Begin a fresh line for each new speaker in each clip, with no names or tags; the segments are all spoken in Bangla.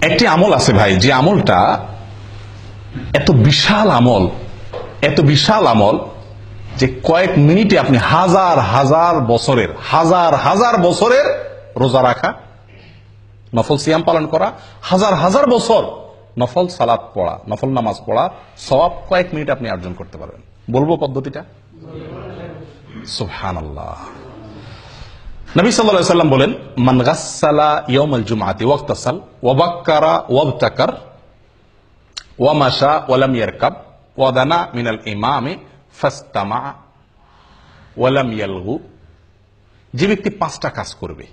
একটি আমল আছে ভাই, যে আমলটা এত বিশাল আমল যে কয়েক মিনিটে আপনি হাজার হাজার বছরের রোজা রাখা, নফল সিয়াম পালন করা, হাজার বছর নফল সালাত পড়া, নফল নামাজ পড়া সওয়াব কয়েক মিনিট আপনি অর্জন করতে পারবেন। বলবো পদ্ধতিটা? সুবহানাল্লাহ। নবী সাল্লাল্লাহু আলাইহি ওয়াসাল্লাম বলেন, মান গাসসালা ইয়াউমাল জুমআতি ওয়াক্তাসাল ওয়া বাক্কারা ওয়াবতাকার ওয়া মাশা ওয়া লাম ইয়ারকাব ওয়া দানা মিনাল ইমামি ফাসতামা ওয়া লাম ইয়ালগু। যে ব্যক্তি 5টা কাজ করবে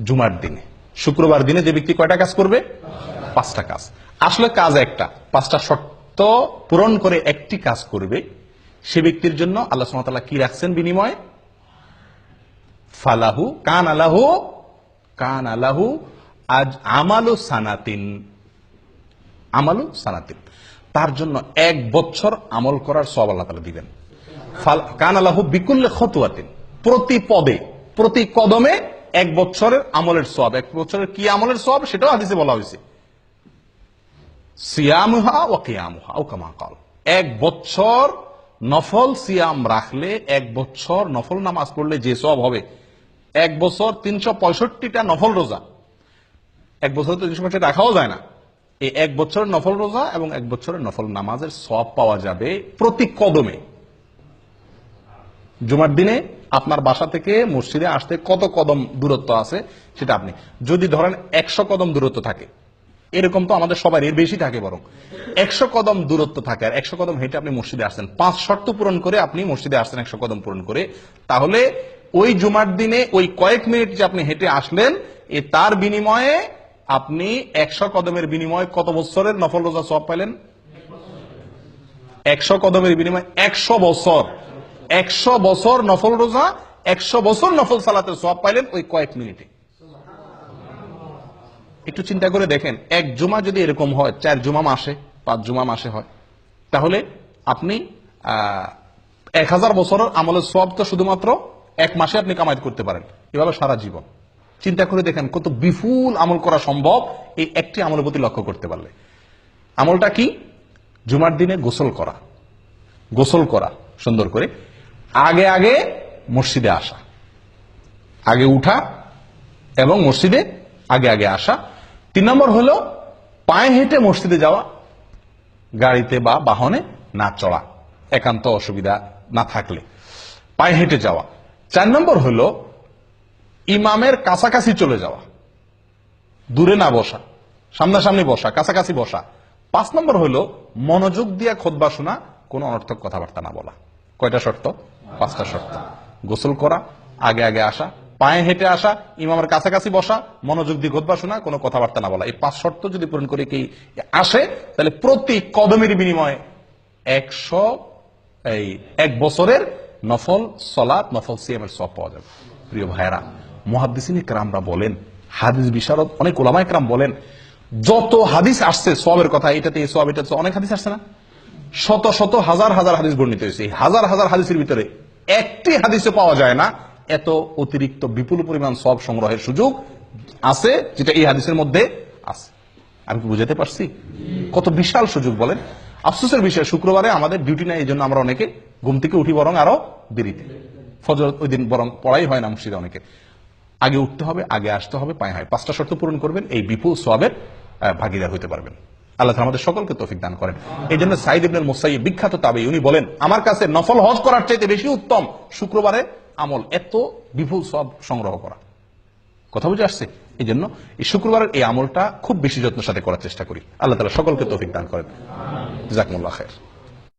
জুমার দিনে, শুক্রবার দিনে যে ব্যক্তি কয়টা কাজ করবে? 5টা কাজ। আসলে কাজ একটা, 5টা শর্ত পূরণ করে একটি কাজ করবে, সে ব্যক্তির জন্য আল্লাহ সুবহানাহু ওয়া তাআলা কি রাখছেন বিনিময়ে? ফালাহু কান আলাহু আজ আমালু সানাতিন, তার জন্য 1 বছর আমল করার সওয়াব আল্লাহ তাআলা দিবেন। কান আলাহু বিকুল্লি খুতওয়াতিন, প্রতি পদে প্রতি কদমে 1 বছরের আমলের সওয়াব। 1 বছরের কি আমলের সওয়াব সেটাও হাদিসে বলা হয়েছে, সিয়ামুহা ওয়া কিয়ামুহা আও কামা ক্বাল। 1 বছর নফল সিয়াম রাখলে, 1 বছর নফল নামাজ পড়লে যে সওয়াব হবে, 1 বছর 365টা নফল রোজা, 1 বছর তো 365 রাখাও যায় না, এই 1 বছরের নফল রোজা এবং 1 বছরের নফল নামাজের সওয়াব পাওয়া যাবে প্রতি কদমে। জুমার দিনে আপনার বাসা থেকে মসজিদে আসতে কত কদম দূরত্ব আছে সেটা আপনি যদি ধরেন 100 কদম দূরত্ব থাকে, এরকম তো আমাদের সবার এর বেশি থাকে, বরং 100 কদম দূরত্ব থাকে, আর 100 কদম হেঁটে আপনি মসজিদে আসছেন, 5 শর্ত পূরণ করে আপনি মসজিদে আসছেন 100 কদম পূরণ করে, তাহলে ওই জুমার দিনে ওই কয়েক মিনিট যে আপনি হেঁটে আসলেন, তার বিনিময়ে আপনি 100 কদমের বিনিময়ে কত বছরের নফল রোজা সওয়াব পাইলেন? 100 কদমের বিনিময়ে 100 বছর, 100 বছর নফল রোজা, 100 বছর নফল সালাতের সওয়াব পাইলেন ওই কয়েক মিনিটে। একটু চিন্তা করে দেখেন, 1 জুমা যদি এরকম হয়, 4 জুমা মাসে, 5 জুমা মাসে হয়, তাহলে আপনি 1000 বছরের আমলের সওয়াব তো শুধুমাত্র 1 মাসে আপনি কামাই করতে পারেন, এভাবে সারা জীবন। চিন্তা করে দেখেন কত বিপুল আমল করা সম্ভব এই একটি আমলের প্রতি লক্ষ্য করতে পারলে। আমলটা কি? জুমার দিনে গোসল করা সুন্দর করে, আগে মসজিদে আসা, আগে উঠা এবং মসজিদে আগে আসা। 3 নম্বর হলো পায়ে হেঁটে মসজিদে যাওয়া, গাড়িতে বা বাহনে না চড়া, একান্ত অসুবিধা না থাকলে পায়ে হেঁটে যাওয়া। 4 নম্বর হলো ইমামের কাছাকাছি চলে যাওয়া, দূরে না বসা, সামনাসামনি বসা, কাছাকাছি বসা। 5 নম্বর হলো মনোযোগ দিয়ে খুতবা শোনা, কোনো অনর্থক কথাবার্তা না বলা। কয়টা শর্ত? 5টা শর্ত। গোসল করা, আগে আসা, পায়ে হেঁটে আসা, ইমামের কাছাকাছি বসা, মনোযোগ দিয়ে খুতবা শোনা, কোনো কথাবার্তা না বলা। এই 5 শর্ত যদি পূরণ করে কি আসে, তাহলে প্রতি কদমের বিনিময়ে 1 বছরের নফল সালাত, নফল সিয়ামের সওয়াব পাওয়া যাবে। প্রিয় ভাইয়েরা, মুহাদ্দিসিন ইকরামরা বলেন, হাদিস বিশারদ অনেক উলামা ইকরাম বলেন, যত হাদিস আসছে সওয়াবের কথা, এটাতে এই সওয়াব, এটাতে অনেক হাদিস আসছে না, শত হাজার হাদিস বর্ণিত হয়েছে। এই হাজার হাদিসের ভিতরে একটি হাদিসে পাওয়া যায় না এত অতিরিক্ত বিপুল পরিমাণ সওয়াব সংগ্রহের সুযোগ আছে যেটা এই হাদিসের মধ্যে আছে। আমি কি বুঝাতে পারছি? কত বিশাল সুযোগ বলেন। আফসোসের বিষয়, শুক্রবারে আমাদের ডিউটি নাই, এই জন্য আমরা অনেকে ঘুম থেকে উঠি বরং আরো দেরিতে, ফজর ওই দিন বরং পড়াই হয় না মসজিদে। অনেকে আগে উঠতে হবে, আগে আসতে হবে, পায়ে হয়। 5টা শর্ত পূরণ করবেন, এই বিপুল সওয়াবের ভাগীদার হইতে পারবেন। আল্লাহ তাআলা আমাদের সকলকে তৌফিক দান করেন। এই জন্য সাঈদ ইবনে মুসাইয়্যিব, বিখ্যাত তাবেঈ, উনি বলেন, আমার কাছে নফল হজ করার চাইতে বেশি উত্তম শুক্রবারে আমল, এত বিপুল সওয়াব সংগ্রহ করা। কথা বুঝে আসছে? এই জন্য এই শুক্রবারের এই আমলটা খুব বেশি যত্নের সাথে করার চেষ্টা করি। আল্লাহ তাআলা সকলকে তৌফিক দান করেন। জাযাকুমুল্লাহ খায়র।